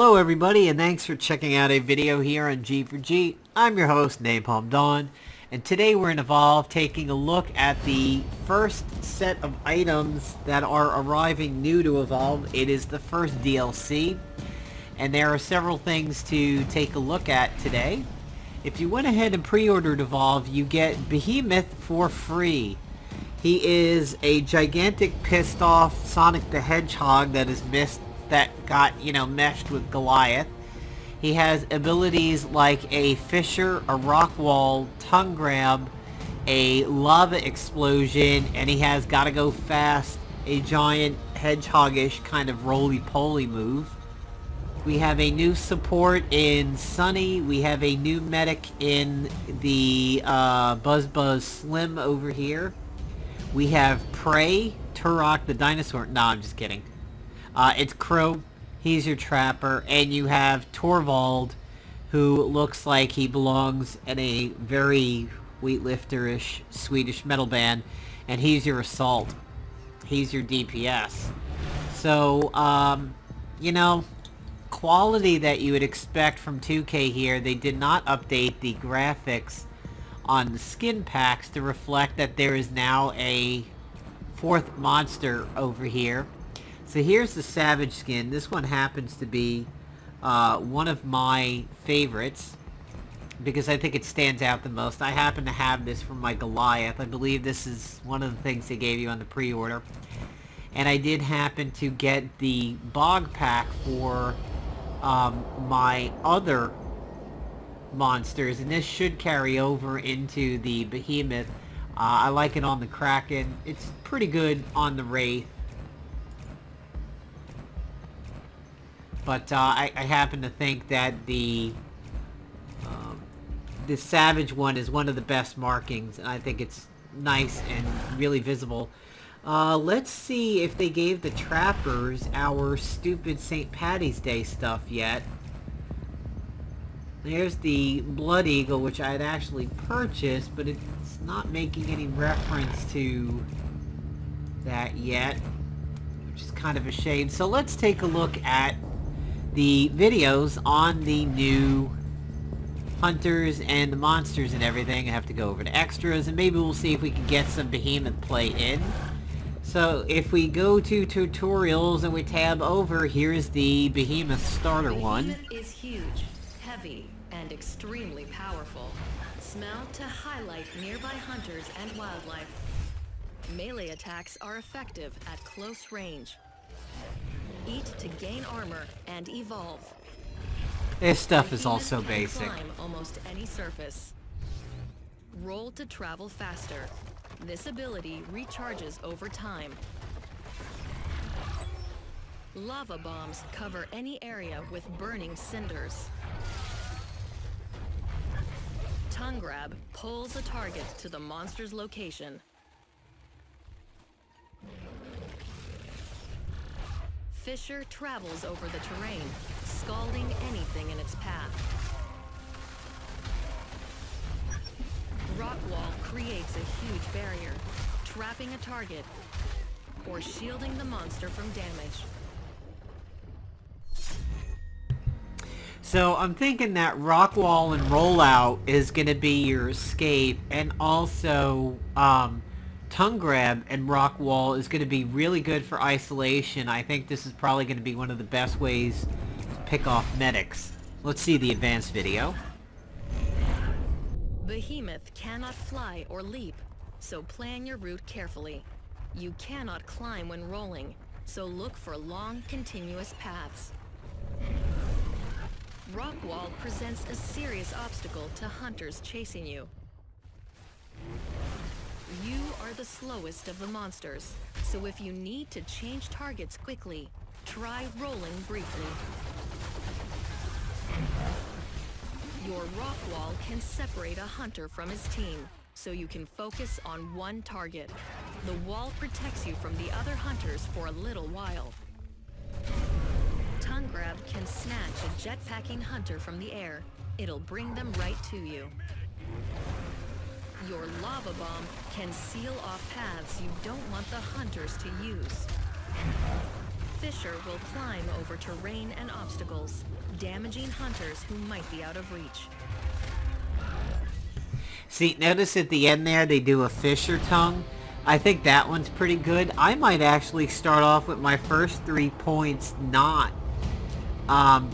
Hello everybody, and thanks for checking out a video here on G4G. I'm your host, Napalm Dawn, and today we're in Evolve taking a look at the first set of items that are arriving new to Evolve. It is the first DLC, and there are several things to take a look at today. If you went ahead and pre-ordered Evolve, you get Behemoth for free. He is a gigantic pissed off Sonic the Hedgehog that got meshed with Goliath. He has abilities like a Fisher, a Rock Wall, Tongue Grab, a Lava Explosion, and he has Gotta Go Fast, a giant hedgehogish kind of roly-poly move. We have a new support in Sunny. We have a new medic in the Buzz Slim over here. We have Prey, Turok the dinosaur. No, I'm just kidding. It's Crow. He's your trapper. And you have Torval, who looks like he belongs in a very weightlifter-ish Swedish metal band. And he's your assault. He's your DPS. So, quality that you would expect from 2K here. They did not update the graphics on the skin packs to reflect that there is now a fourth monster over here. So here's the Savage skin. This one happens to be one of my favorites because I think it stands out the most. I happen to have this from my Goliath. I believe this is one of the things they gave you on the pre-order. And I did happen to get the Bog pack for my other monsters, and this should carry over into the Behemoth. I like it on the Kraken. It's pretty good on the Wraith. But I happen to think that the Savage one is one of the best markings, and I think it's nice and really visible. Let's see if they gave the trappers our stupid St. Paddy's Day stuff yet. There's the Blood Eagle, which I had actually purchased, but it's not making any reference to that yet, which is kind of a shame. So let's take a look at the videos on the new hunters and the monsters and everything. I have to go over to extras, and maybe we'll see if we can get some Behemoth play in. So if we go to tutorials and we tab over, here's the Behemoth starter one. Behemoth is huge, heavy, and extremely powerful. Smell to highlight nearby hunters and wildlife. Melee attacks are effective at close range. Eat to gain armor and evolve. This stuff is also basic. Climb almost any surface. Roll to travel faster. This ability recharges over time. Lava bombs cover any area with burning cinders. Tongue grab pulls a target to the monster's location. Fisher travels over the terrain, scalding anything in its path. Rock wall creates a huge barrier, trapping a target or shielding the monster from damage. So I'm thinking that rock wall and rollout is going to be your escape, and also tongue grab and rock wall is going to be really good for isolation. I think this is probably going to be one of the best ways to pick off medics. Let's see the advanced video. Behemoth cannot fly or leap, so plan your route carefully. You cannot climb when rolling, so look for long, continuous paths. Rock wall presents a serious obstacle to hunters chasing you. You are the slowest of the monsters, so if you need to change targets quickly, try rolling briefly. Your rock wall can separate a hunter from his team, so you can focus on one target. The wall protects you from the other hunters for a little while. Tongue grab can snatch a jetpacking hunter from the air. It'll bring them right to you. Your lava bomb can seal off paths you don't want the hunters to use. Fisher will climb over terrain and obstacles, damaging hunters who might be out of reach. See, notice at the end there they do a Fisher tongue. I think that one's pretty good. I might actually start off with my first 3 points not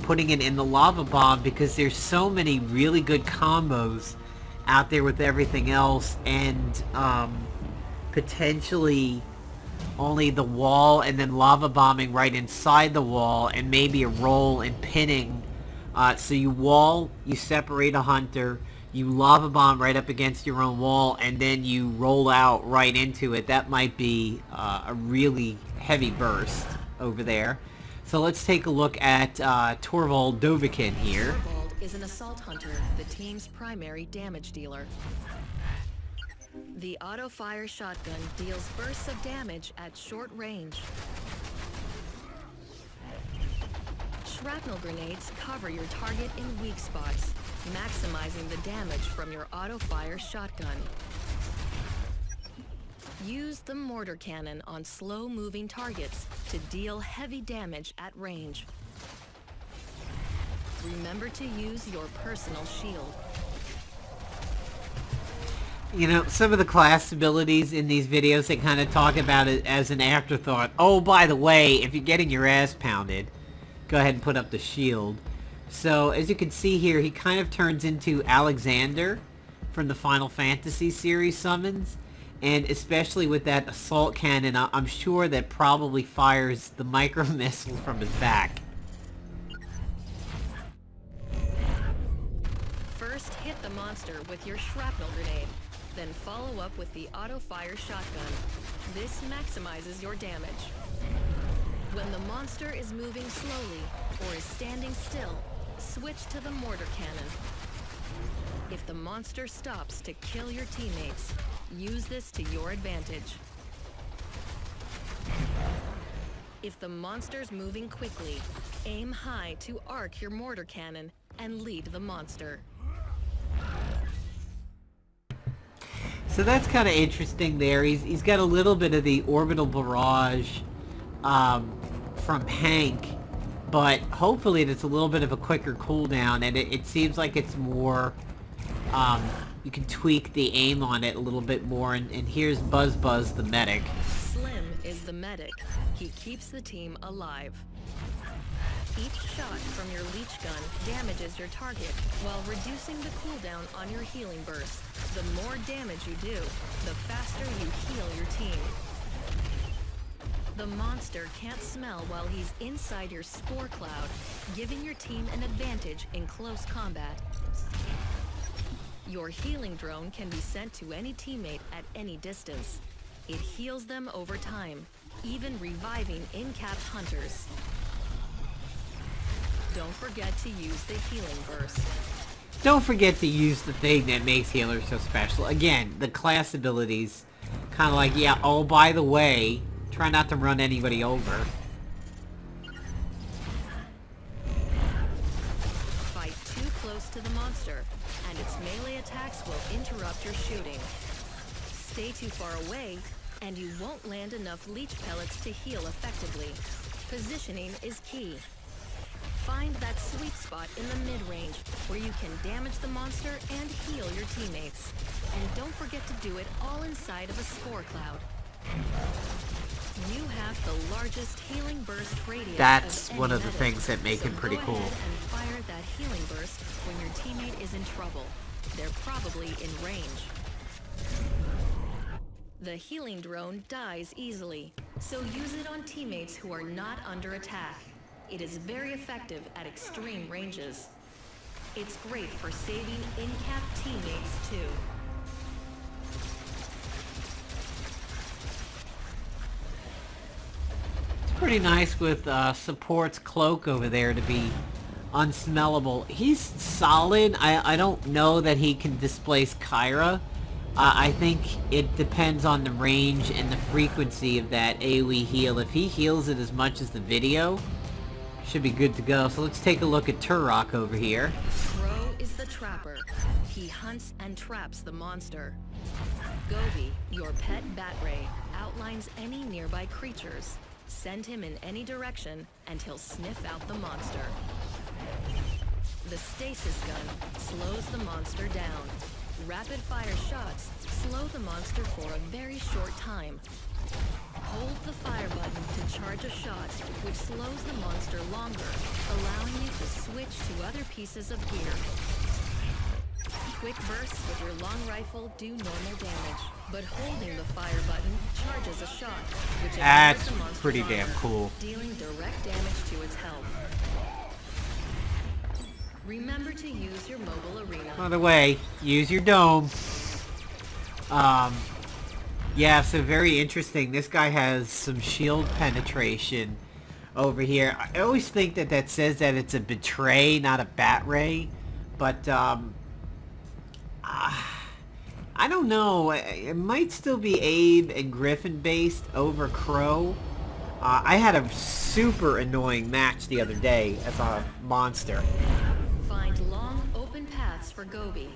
putting it in the lava bomb, because there's so many really good combos out there with everything else, and potentially only the wall and then lava bombing right inside the wall, and maybe a roll and pinning. So you wall, you separate a hunter, you lava bomb right up against your own wall, and then you roll out right into it. That might be a really heavy burst over there. So let's take a look at Torval Dovikin here. Torvald is an assault hunter, the team's primary damage dealer. The auto-fire shotgun deals bursts of damage at short range. Shrapnel grenades cover your target in weak spots, maximizing the damage from your auto-fire shotgun. Use the mortar cannon on slow-moving targets to deal heavy damage at range. Remember to use your personal shield. You know, some of the class abilities in these videos, they kind of talk about it as an afterthought. Oh, by the way, if you're getting your ass pounded, go ahead and put up the shield. So, as you can see here, he kind of turns into Alexander from the Final Fantasy series summons. And especially with that assault cannon, I'm sure that probably fires the micro missile from his back. First, hit the monster with your shrapnel grenade. Then follow up with the auto-fire shotgun. This maximizes your damage. When the monster is moving slowly or is standing still, switch to the mortar cannon. If the monster stops to kill your teammates, use this to your advantage. If the monster's moving quickly, aim high to arc your mortar cannon and lead the monster. So that's kind of interesting there. He's got a little bit of the orbital barrage from Hank, but hopefully it's a little bit of a quicker cooldown, and it seems like it's more, you can tweak the aim on it a little bit more, and here's Buzz Buzz the medic. Slim is the medic. He keeps the team alive. Each shot from your leech gun damages your target while reducing the cooldown on your healing burst. The more damage you do, the faster you heal your team. The monster can't smell while he's inside your spore cloud, giving your team an advantage in close combat. Your healing drone can be sent to any teammate at any distance. It heals them over time, even reviving in-capped hunters. Don't forget to use the healing burst. Don't forget to use the thing that makes healers so special. Again, the class abilities, kind of like, yeah, oh, by the way, try not to run anybody over. Fight too close to the monster, and its melee attacks will interrupt your shooting. Stay too far away, and you won't land enough leech pellets to heal effectively. Positioning is key. Find that sweet spot in the mid-range where you can damage the monster and heal your teammates. And don't forget to do it all inside of a spore cloud. You have the largest healing burst radius. That's of one any of the medic. things that make So him pretty go cool. ahead and fire that healing burst when your teammate is in trouble. They're probably in range. The healing drone dies easily, so use it on teammates who are not under attack. It is very effective at extreme ranges. It's great for saving in-cap teammates too. It's pretty nice with support's cloak over there to be unsmellable. He's solid. I don't know that he can displace Kyra. I think it depends on the range and the frequency of that AoE heal. If he heals it as much as the video, should be good to go. So let's take a look at Turok over here. Crow is the trapper. He hunts and traps the monster. Gobi, your pet bat ray, outlines any nearby creatures. Send him in any direction and he'll sniff out the monster. The stasis gun slows the monster down. Rapid fire shots slow the monster for a very short time. Hold the fire button to charge a shot, which slows the monster longer, allowing you to switch to other pieces of gear. Quick bursts with your long rifle do normal damage, but holding the fire button charges a shot, which That's the monster's pretty damn armor, cool. dealing direct damage to its health. Remember to use your mobile arena. By the way, use your dome. Yeah, so very interesting. This guy has some shield penetration over here. I always think that that says that it's a betray, not a bat ray. But, I don't know. It might still be Abe and Griffin based over Crow. I had a super annoying match the other day as a monster. Find long, open paths for Gobi.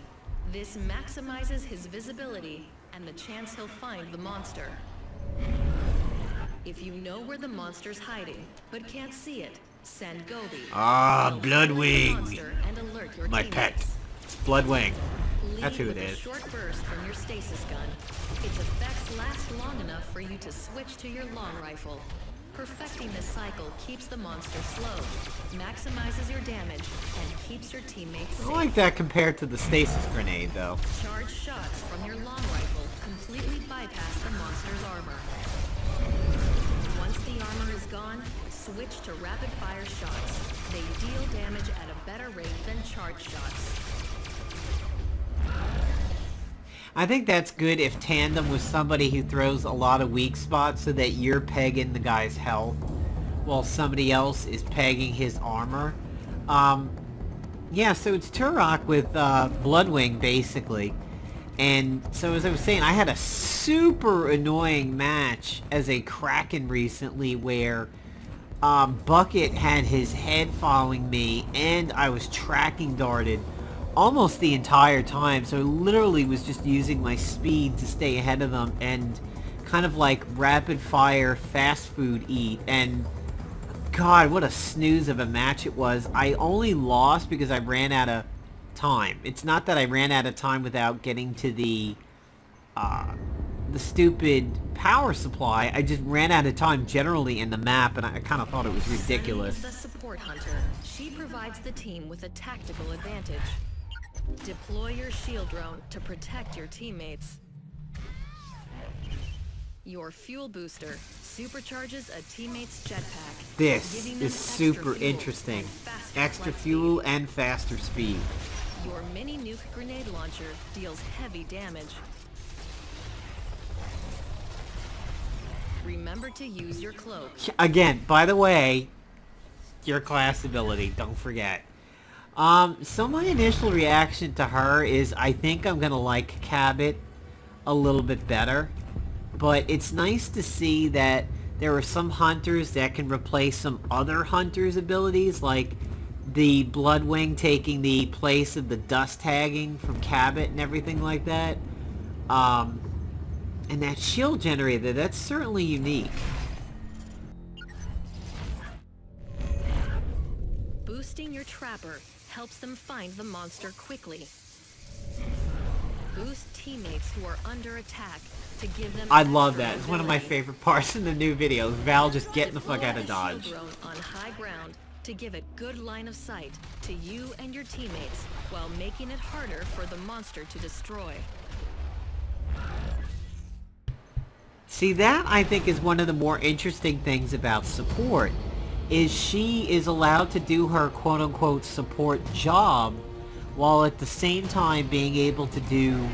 This maximizes his visibility and the chance he'll find the monster. If you know where the monster's hiding, but can't see it, send Gobi. Ah, He'll find the Bloodwing. monster and alert your My teammates. pet. It's Bloodwing. That's who Lead it with a is. short burst from your stasis gun. Its effects last long enough for you to switch to your long rifle. Perfecting this cycle keeps the monster slow, maximizes your damage, and keeps your teammates I safe. like that compared to the stasis grenade, though. Charge shots from your long rifle completely bypass the monster's armor. Once the armor is gone, switch to rapid fire shots. They deal damage at a better rate than charge shots. I think that's good if tandem with somebody who throws a lot of weak spots so that you're pegging the guy's health while somebody else is pegging his armor. Yeah, so it's Turok with Bloodwing, basically. And so as I was saying, I had a super annoying match as a Kraken recently where Bucket had his head following me and I was tracking darted almost the entire time, so I literally was just using my speed to stay ahead of them and kind of like rapid fire fast food eat. And God, what a snooze of a match it was. I only lost because I ran out of time. It's not that I ran out of time without getting to the stupid power supply. I just ran out of time generally in the map, and I kind of thought it was ridiculous. Sunny is the support hunter. She provides the team with a tactical advantage. Deploy your shield drone to protect your teammates. Your fuel booster supercharges a teammate's jetpack. This giving them is extra super fuel interesting. and faster Extra flight fuel and faster speed. speed. Your mini nuke grenade launcher deals heavy damage. Remember to use your cloak. Again, by the way, your class ability, don't forget. So my initial reaction to her is I think I'm going to like Cabot a little bit better. But it's nice to see that there are some hunters that can replace some other hunters' abilities, like the Bloodwing taking the place of the dust tagging from Cabot and everything like that. And that shield generator, that's certainly unique. Boosting your trapper helps them find the monster quickly. Boost teammates who are under attack to give them I love extra that. It's one of my mobility. favorite parts in the new videos. Val just getting the fuck Deploy out of a dodge. shield drone on high ground to give it good line of sight to you and your teammates while making it harder for the monster to destroy. See, that I think is one of the more interesting things about support, is she is allowed to do her quote-unquote support job while at the same time being able to do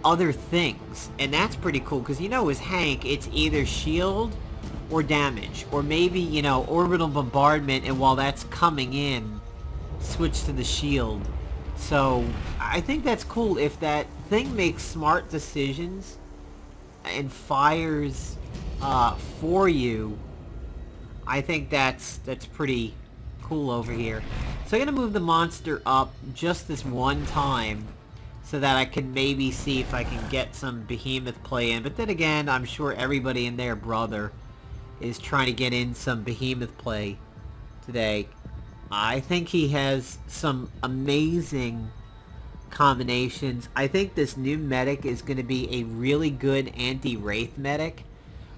other things. And that's pretty cool, because you know, as Hank, it's either shield or damage, or maybe, you know, orbital bombardment, and while that's coming in, switch to the shield. So I think that's cool. If that thing makes smart decisions and fires for you, I think that's pretty cool over here. So I'm gonna move the monster up just this one time so that I can maybe see if I can get some Behemoth play in. But then again, I'm sure everybody and their brother is trying to get in some Behemoth play today. I think he has some amazing combinations. I think this new medic is going to be a really good anti-Wraith medic.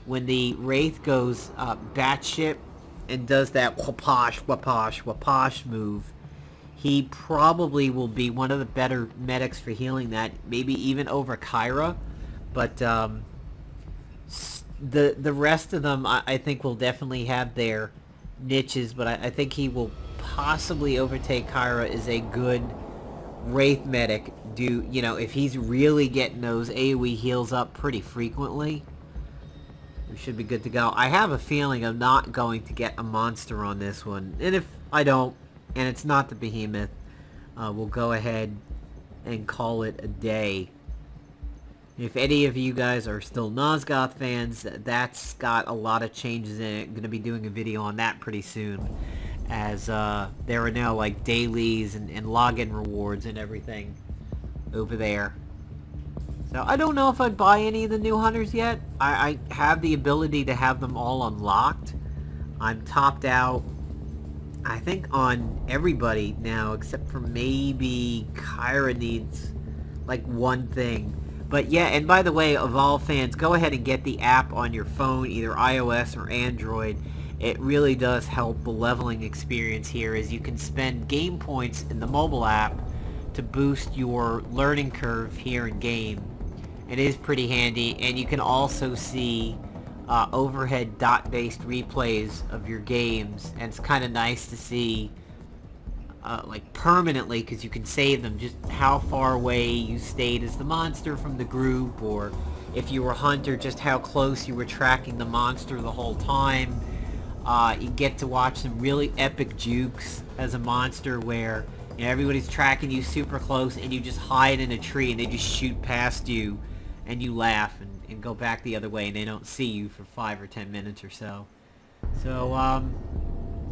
When the Wraith goes batshit and does that waposh, waposh, waposh move, he probably will be one of the better medics for healing that, maybe even over Kyra. But the rest of them, I think, will definitely have their niches, but I think he will possibly overtake Kyra as a good Wraith medic. You know, if he's really getting those AoE heals up pretty frequently, we should be good to go. I have a feeling I'm not going to get a monster on this one, and if I don't, and it's not the Behemoth, we'll go ahead and call it a day. If any of you guys are still Nosgoth fans, that's got a lot of changes in it. I'm going to be doing a video on that pretty soon, as there are now like dailies and login rewards and everything over there. So I don't know if I'd buy any of the new hunters yet. I have the ability to have them all unlocked. I'm topped out, I think, on everybody now, except for maybe Kyra needs like one thing. But yeah, and by the way, Evolve fans, go ahead and get the app on your phone, either iOS or Android. It really does help the leveling experience here, as you can spend game points in the mobile app to boost your learning curve here in game. It is pretty handy, and you can also see overhead dot-based replays of your games, and it's kind of nice to see like permanently, because you can save them, just how far away you stayed as the monster from the group, or if you were a hunter, just how close you were tracking the monster the whole time. You get to watch some really epic jukes as a monster where, you know, everybody's tracking you super close and you just hide in a tree and they just shoot past you and you laugh and go back the other way and they don't see you for 5 or 10 minutes or so. So,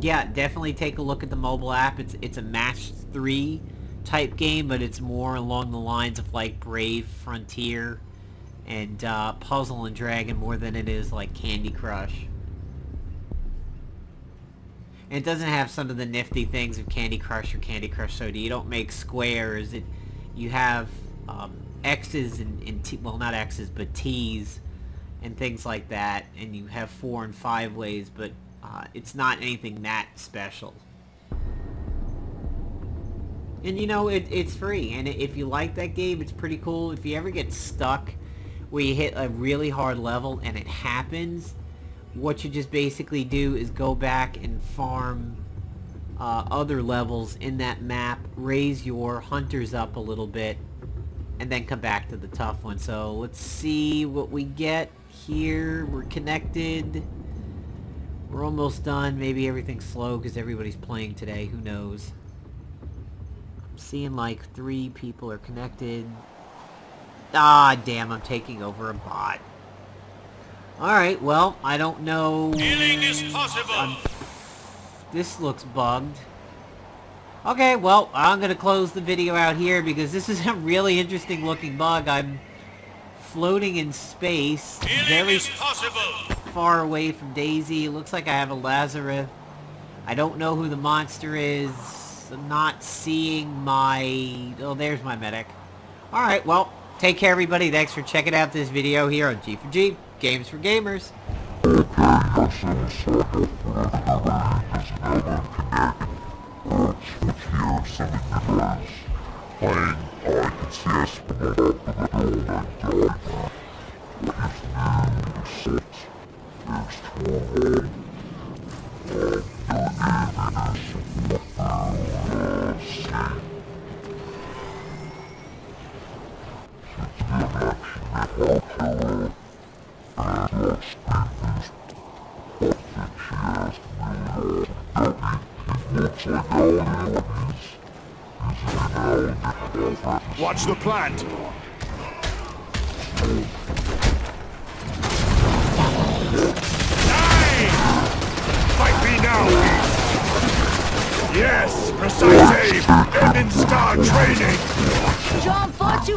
yeah, definitely take a look at the mobile app. It's a match 3 type game, but it's more along the lines of like Brave, Frontier, and Puzzle and Dragon more than it is like Candy Crush. And it doesn't have some of the nifty things of Candy Crush or Candy Crush Soda. You don't make squares. You have X's and well, not X's, but T's and things like that. And you have 4 and 5 ways, but it's not anything that special. And you know, it's free. And if you like that game, it's pretty cool. If you ever get stuck where you hit a really hard level and it happens, what you just basically do is go back and farm other levels in that map, raise your hunters up a little bit, and then come back to the tough one. So let's see what we get here. We're connected. We're almost done. Maybe everything's slow because everybody's playing today. Who knows? I'm seeing like 3 people are connected. Ah, damn, I'm taking over a bot. Alright, well, I don't know... Healing is possible! This looks bugged. Okay, well, I'm gonna close the video out here because this is a really interesting looking bug. I'm floating in space, very far away from Daisy. It looks like I have a Lazarus. I don't know who the monster is. I'm not seeing my... Oh, there's my medic. Alright, well, take care, everybody. Thanks for checking out this video here on G4G. Games for Gamers. Watch the plant! Die! Fight me now! Yes! Precise aim! And in star training! John fought you